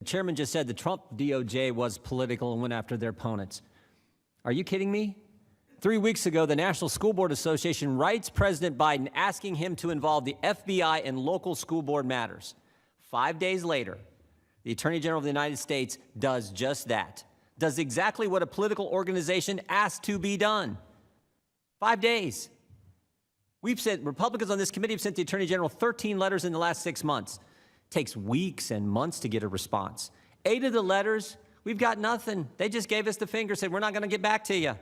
Chairman just said the Trump DOJ was political and went after their opponents. Are you kidding me? 3 weeks ago, the National School Board Association writes President Biden asking him to involve the FBI in local school board matters. 5 days later, the Attorney General of the United States does just that, does exactly what a political organization asked to be done. 5 days. We've sent, Republicans on this committee have sent the Attorney General 13 letters in the last 6 months. Takes weeks and months to get a response. 8 of the letters, we've got nothing. They just gave us the finger, said, we're not going to get back to you.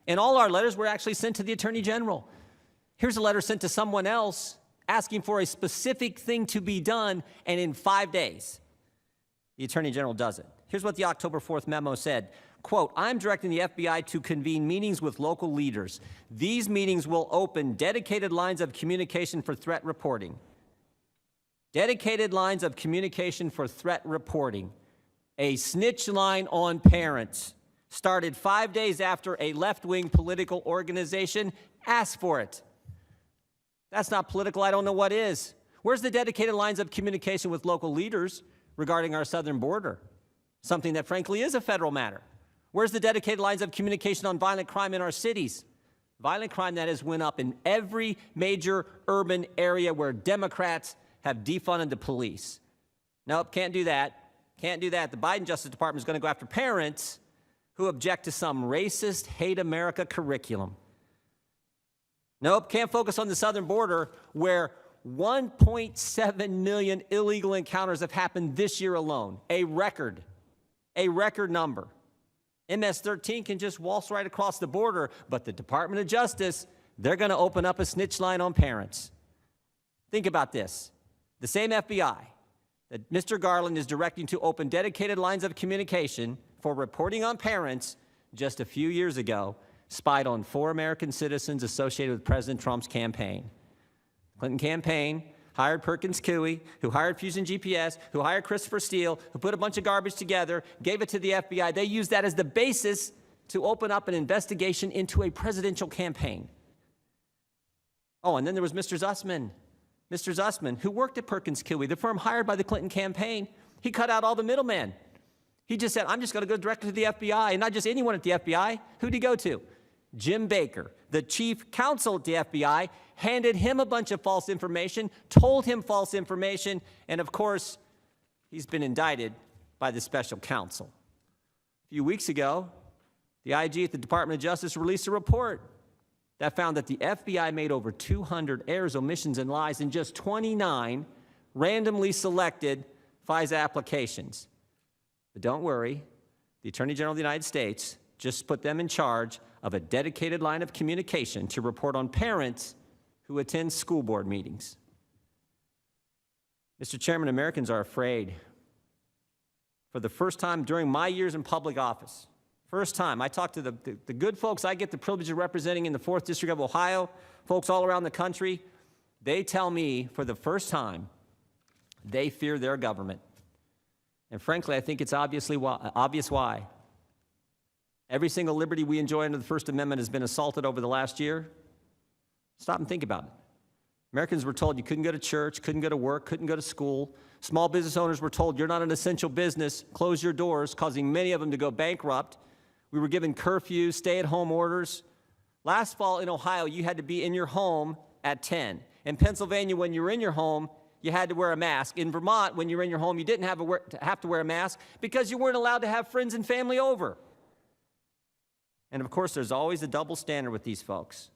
And all our letters were actually sent to the Attorney General. Here's a letter sent to someone else asking for a specific thing to be done, and in 5 days, the Attorney General does it. Here's what the October 4th memo said. Quote, I'm directing the FBI to convene meetings with local leaders. These meetings will open dedicated lines of communication for threat reporting. Dedicated lines of communication for threat reporting. A snitch line on parents. Started 5 days after a left-wing political organization asked for it. That's not political. I don't know what is. Where's the dedicated lines of communication with local leaders regarding our southern border? Something that, frankly, is a federal matter. Where's the dedicated lines of communication on violent crime in our cities? Violent crime that has went up in every major urban area where Democrats have defunded the police. Nope, can't do that. Can't do that. The Biden Justice Department is going to go after parents who object to some racist, hate America curriculum. Nope, can't focus on the southern border where 1.7 million illegal encounters have happened this year alone. A record number. MS-13 can just waltz right across the border, but the Department of Justice, they're going to open up a snitch line on parents. Think about this. The same FBI that Mr. Garland is directing to open dedicated lines of communication for reporting on parents just a few years ago spied on 4 American citizens associated with President Trump's campaign. The Clinton campaign hired Perkins Coie, who hired Fusion GPS, who hired Christopher Steele, who put a bunch of garbage together, gave it to the FBI. They used that as the basis to open up an investigation into a presidential campaign. Oh, and then there was Mr. Zussman. Mr. Zussman, who worked at Perkins Coie, the firm hired by the Clinton campaign. He cut out all the middlemen. He just said, I'm just going to go directly to the FBI, and not just anyone at the FBI. Who'd he go to? Jim Baker, the chief counsel at the FBI, handed him a bunch of false information, told him false information, and of course, he's been indicted by the special counsel. A few weeks ago, the IG at the Department of Justice released a report that found that the FBI made over 200 errors, omissions, and lies in just 29 randomly selected FISA applications. But don't worry, the Attorney General of the United States just put them in charge of a dedicated line of communication to report on parents who attend school board meetings. Mr. Chairman, Americans are afraid. For the first time during my years in public office, first time, I talked to the good folks I get the privilege of representing in the 4th District of Ohio, folks all around the country. They tell me for the first time they fear their government. And frankly, I think it's obvious why. Every single liberty we enjoy under the First Amendment has been assaulted over the last year. Stop and think about it. Americans were told you couldn't go to church, couldn't go to work, couldn't go to school. Small business owners were told you're not an essential business, close your doors, causing many of them to go bankrupt. We were given curfews, stay-at-home orders. Last fall in Ohio, you had to be in your home at 10. In Pennsylvania, when you were in your home, you had to wear a mask. In Vermont, when you were in your home, you didn't have to wear a mask because you weren't allowed to have friends and family over. And of course, there's always a double standard with these folks.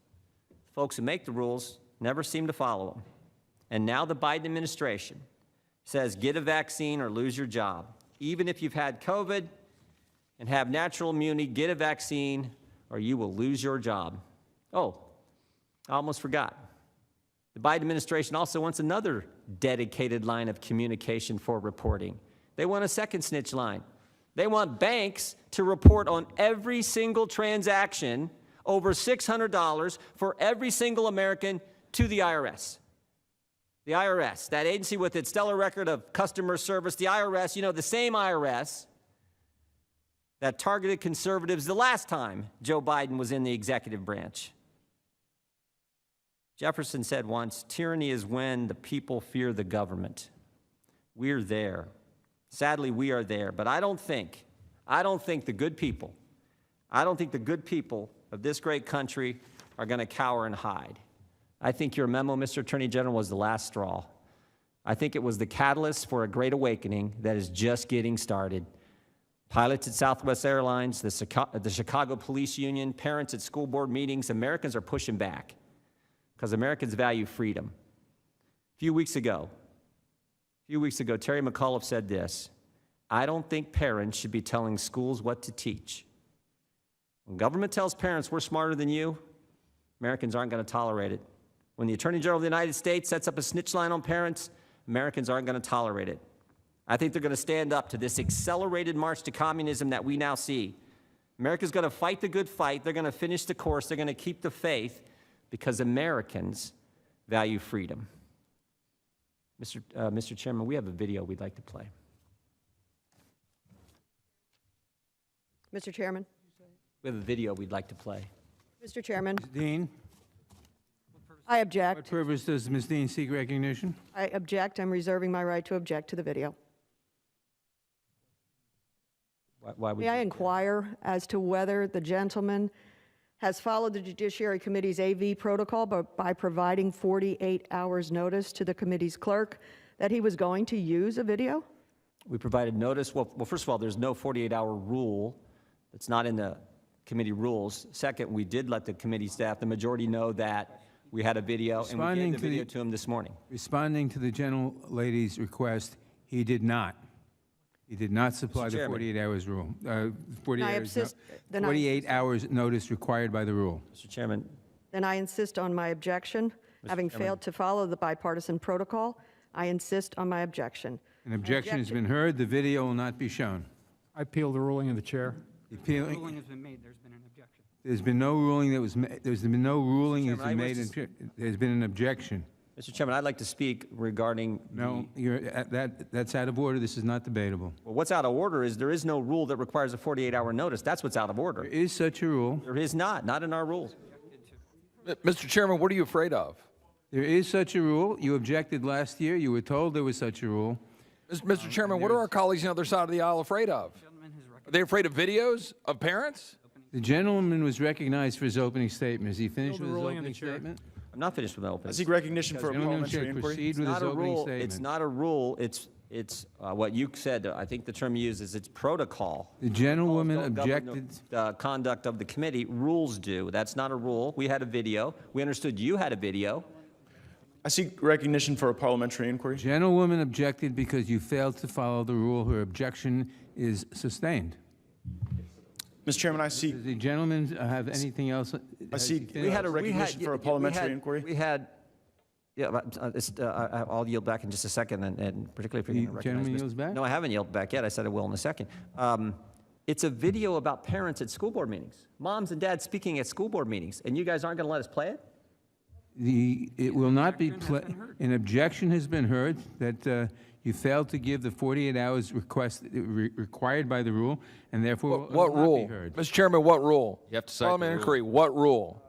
Folks who make the rules never seem to follow them. And now the Biden administration says, get a vaccine or lose your job. Even if you've had COVID and have natural immunity, get a vaccine or you will lose your job. Oh, I almost forgot. The Biden administration also wants another dedicated line of communication for reporting. They want a second snitch line. They want banks to report on every single transaction over $600 for every single American to the IRS. The IRS, that agency with its stellar record of customer service, the IRS, you know, the same IRS that targeted conservatives the last time Joe Biden was in the executive branch. Jefferson said once, tyranny is when the people fear the government. We're there. Sadly, we are there. But I don't think the good people of this great country are going to cower and hide. I think your memo, Mr. Attorney General, was the last straw. I think it was the catalyst for a great awakening that is just getting started. Pilots at Southwest Airlines, the Chicago Police Union, parents at school board meetings, Americans are pushing back because Americans value freedom. A few weeks ago, Terry McAuliffe said this: I don't think parents should be telling schools what to teach. When government tells parents we're smarter than you, Americans aren't going to tolerate it. When the Attorney General of the United States sets up a snitch line on parents, Americans aren't going to tolerate it. I think they're going to stand up to this accelerated march to communism that we now see. America's going to fight the good fight. They're going to finish the course. They're going to keep the faith because Americans value freedom. Mr. Chairman, we have a video we'd like to play. Mr. Chairman. We have a video we'd like to play. Mr. Chairman, Ms. Dean, I what object. purpose does Ms. Dean seek recognition? I object. I'm reserving my right to object to the video. Why would May I you? inquire as to whether the gentleman has followed the Judiciary Committee's AV protocol by providing 48 hours notice to the committee's clerk that he was going to use a video? We provided notice. Well, first of all, there's no 48-hour rule. It's not in the committee rules. Second, we did let the committee staff, the majority, know that we had a video, and we gave the video to him this morning. Responding to the gentlelady's request, he did not. He did not supply the 48 hours rule. 48 hours notice required by the rule. Mr. Chairman. Then I insist on my objection. Having failed to follow the bipartisan protocol, I insist on my objection. An objection has been heard. The video will not be shown. I appeal the ruling of the chair. The ruling has been made. There's been an objection. There's been no ruling that was made. There's been no ruling that's been made. Chairman, There's been an objection. Mr. Chairman, I'd like to speak regarding No, that's out of order. This is not debatable. well, what's out of order is there is no rule that requires a 48-hour notice. That's what's out of order. There is such a rule. There is not in our rules. Mr. Chairman, what are you afraid of? There is such a rule. You objected last year. You were told there was such a rule. Mr. Chairman, what are our colleagues on the other side of the aisle afraid of? Are they afraid of videos of parents? The gentleman was recognized for his opening statement. Is he finished the with his ruling of the opening chair. statement? I'm not finished with my opening. I seek recognition for a Gentleman parliamentary should inquiry. proceed with his opening statement. It's not a rule. It's what you said. I think the term you used is it's protocol. The gentlewoman Don't govern objected. the conduct of the committee. Rules do. That's not a rule. We had a video. We understood you had a video. I seek recognition for a parliamentary inquiry. Gentlewoman objected because you failed to follow the rule. Her objection is sustained. Mr. Chairman, I seek Does the gentleman have anything else? I seek We had a recognition for a parliamentary inquiry. We had. Yeah, I'll yield back in just a second, and particularly if you're going to recognize gentleman Mr. yields back? No, I haven't yielded back yet. I said I will in a second. It's a video about parents at school board meetings, moms and dads speaking at school board meetings, and you guys aren't going to let us play it? It will not be an objection has been heard that you failed to give the 48 hours required by the rule, and therefore What will not rule? be heard. Mr. Chairman, what rule? You have to cite the Parliamentary rule. inquiry, what rule?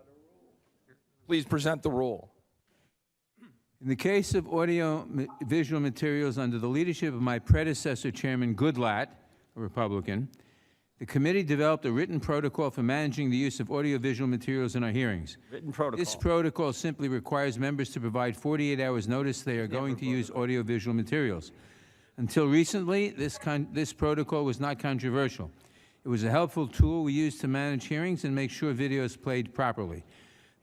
Please present the rule. In the case of audio-visual materials under the leadership of my predecessor, Chairman Goodlatte, a Republican, the committee developed a written protocol for managing the use of audio-visual materials in our hearings. Written protocol. This protocol simply requires members to provide 48 hours notice they are going to use audio-visual materials. Until recently, this protocol was not controversial. It was a helpful tool we used to manage hearings and make sure videos played properly.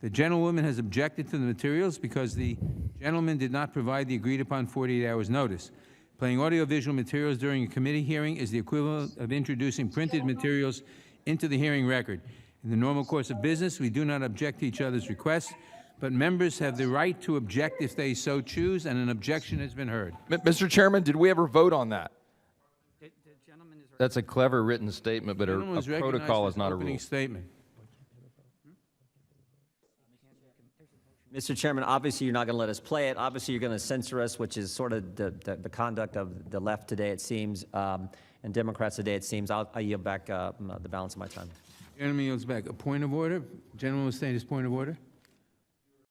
The gentlewoman has objected to the materials because the gentleman did not provide the agreed-upon 48 hours notice. Playing audio-visual materials during a committee hearing is the equivalent of introducing printed materials into the hearing record. In the normal course of business, we do not object to each other's requests, but members have the right to object if they so choose, and an objection has been heard. Mr. Chairman, did we ever vote on that? That's a clever written statement, but a Gentleman was recognized protocol for is his not a opening rule. statement. Mr. Chairman, obviously you're not going to let us play it. Obviously you're going to censor us, which is sort of the conduct of the left today, it seems, and Democrats today, it seems. I yield back the balance of my time. Gentleman yields back. A point of order. Gentleman will state his point of order.